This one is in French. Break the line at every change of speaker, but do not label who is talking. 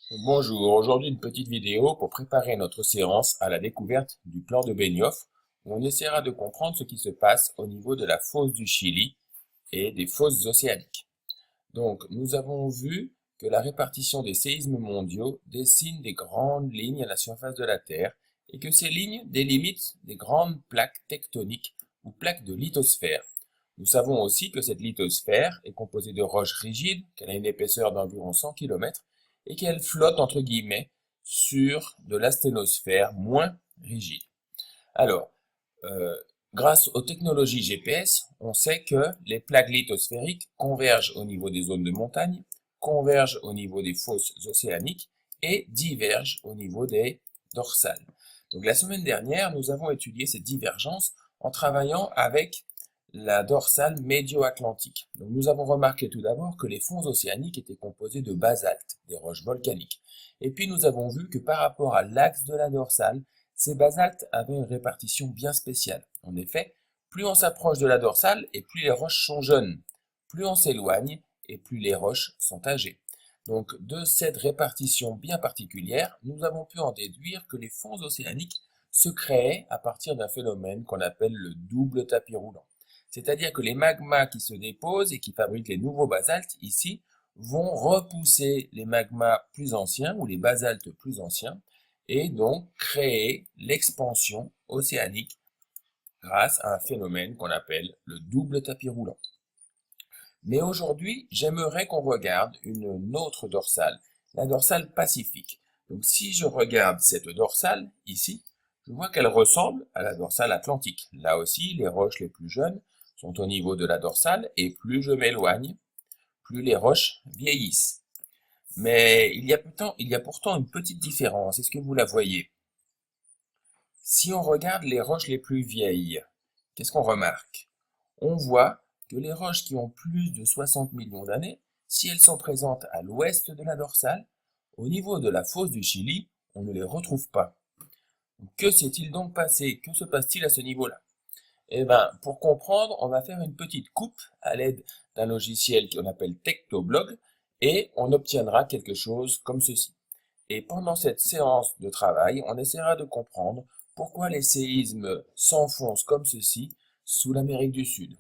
Bonjour, aujourd'hui une petite vidéo pour préparer notre séance à la découverte du plan de Benioff, où on essaiera de comprendre ce qui se passe au niveau de la fosse du Chili et des fosses océaniques. Donc, nous avons vu que la répartition des séismes mondiaux dessine des grandes lignes à la surface de la Terre et que ces lignes délimitent des grandes plaques tectoniques ou plaques de lithosphère. Nous savons aussi que cette lithosphère est composée de roches rigides, qu'elle a une épaisseur d'environ 100 km et qu'elle flotte entre guillemets sur de l'asténosphère moins rigide. Alors, euh, grâce aux technologies GPS, on sait que les plaques lithosphériques convergent au niveau des zones de montagne, convergent au niveau des fosses océaniques et divergent au niveau des dorsales. Donc la semaine dernière, nous avons étudié cette divergence en travaillant avec la dorsale médio-atlantique. Donc nous avons remarqué tout d'abord que les fonds océaniques étaient composés de basalte, des roches volcaniques. Et puis nous avons vu que par rapport à l'axe de la dorsale, ces basaltes avaient une répartition bien spéciale. En effet, plus on s'approche de la dorsale et plus les roches sont jeunes. Plus on s'éloigne et plus les roches sont âgées. Donc de cette répartition bien particulière, nous avons pu en déduire que les fonds océaniques se créaient à partir d'un phénomène qu'on appelle le double tapis roulant. C'est-à-dire que les magmas qui se déposent et qui fabriquent les nouveaux basaltes ici vont repousser les magmas plus anciens ou les basaltes plus anciens et donc créer l'expansion océanique grâce à un phénomène qu'on appelle le double tapis roulant. Mais aujourd'hui, j'aimerais qu'on regarde une autre dorsale, la dorsale pacifique. Donc si je regarde cette dorsale ici, je vois qu'elle ressemble à la dorsale atlantique. Là aussi, les roches les plus jeunes sont au niveau de la dorsale et plus je m'éloigne, plus les roches vieillissent. Mais il y a pourtant une petite différence. Est-ce que vous la voyez? Si on regarde les roches les plus vieilles, qu'est-ce qu'on remarque? On voit que les roches qui ont plus de 60 millions d'années, si elles sont présentes à l'ouest de la dorsale, au niveau de la fosse du Chili, on ne les retrouve pas. Que s'est-il donc passé? Que se passe-t-il à ce niveau-là? Eh bien, pour comprendre, on va faire une petite coupe à l'aide d'un logiciel qu'on appelle Tectoblog et on obtiendra quelque chose comme ceci. Et pendant cette séance de travail, on essaiera de comprendre pourquoi les séismes s'enfoncent comme ceci sous l'Amérique du Sud.